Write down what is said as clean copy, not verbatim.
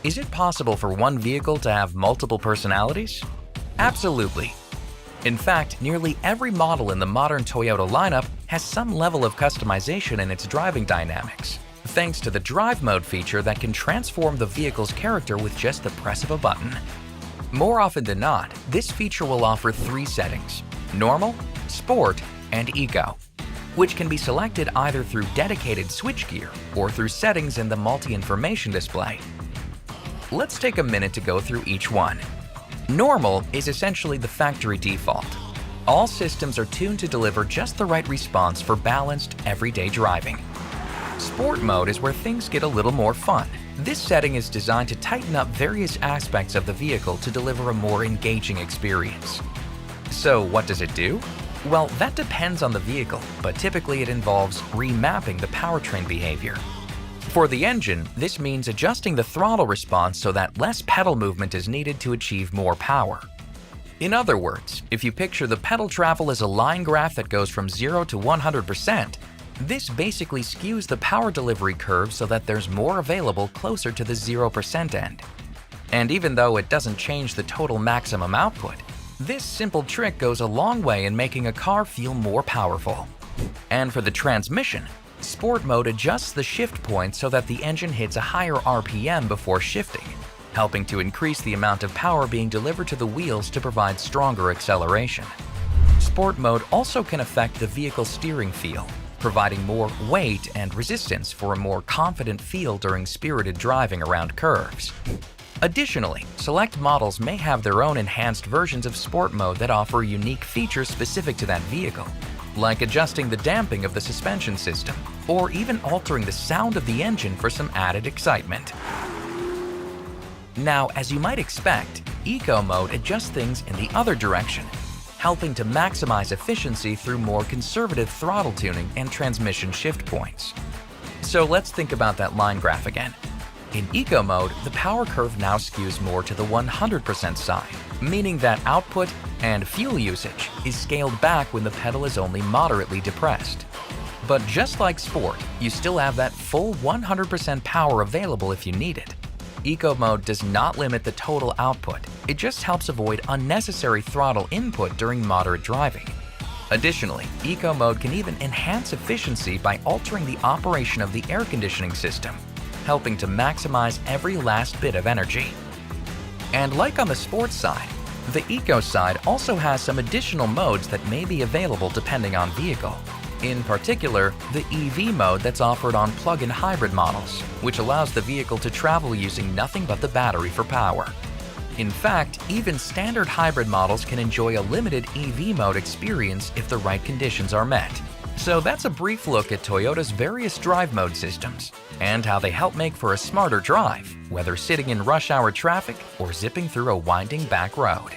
Is it possible for one vehicle to have multiple personalities? Absolutely. In fact, nearly every model in the modern Toyota lineup has some level of customization in its driving dynamics, thanks to the Drive Mode feature that can transform the vehicle's character with just the press of a button. More often than not, this feature will offer 3 settings: Normal, Sport, and Eco, which can be selected either through dedicated switchgear or through settings in the multi-information display. Let's take a minute to go through each one. Normal is essentially the factory default. All systems are tuned to deliver just the right response for balanced, everyday driving. Sport mode is where things get a little more fun. This setting is designed to tighten up various aspects of the vehicle to deliver a more engaging experience. So what does it do? Well, that depends on the vehicle, but typically it involves remapping the powertrain behavior. For the engine, this means adjusting the throttle response so that less pedal movement is needed to achieve more power. In other words, if you picture the pedal travel as a line graph that goes from 0 to 100%, this basically skews the power delivery curve so that there's more available closer to the 0% end. And even though it doesn't change the total maximum output, this simple trick goes a long way in making a car feel more powerful. And for the transmission, Sport mode adjusts the shift point so that the engine hits a higher RPM before shifting, helping to increase the amount of power being delivered to the wheels to provide stronger acceleration. Sport mode also can affect the vehicle's steering feel, providing more weight and resistance for a more confident feel during spirited driving around curves. Additionally, select models may have their own enhanced versions of Sport mode that offer unique features specific to that vehicle, like adjusting the damping of the suspension system, or even altering the sound of the engine for some added excitement. Now, as you might expect, Eco mode adjusts things in the other direction, helping to maximize efficiency through more conservative throttle tuning and transmission shift points. So let's think about that line graph again. In Eco mode, the power curve now skews more to the 100% side, meaning that output and fuel usage is scaled back when the pedal is only moderately depressed. But just like Sport, you still have that full 100% power available if you need it. Eco mode does not limit the total output, it just helps avoid unnecessary throttle input during moderate driving. Additionally, Eco mode can even enhance efficiency by altering the operation of the air conditioning system, helping to maximize every last bit of energy. And like on the Sport side, the Eco side also has some additional modes that may be available depending on vehicle. In particular, the EV mode that's offered on plug-in hybrid models, which allows the vehicle to travel using nothing but the battery for power. In fact, even standard hybrid models can enjoy a limited EV mode experience if the right conditions are met. So that's a brief look at Toyota's various drive mode systems and how they help make for a smarter drive, whether sitting in rush hour traffic or zipping through a winding back road.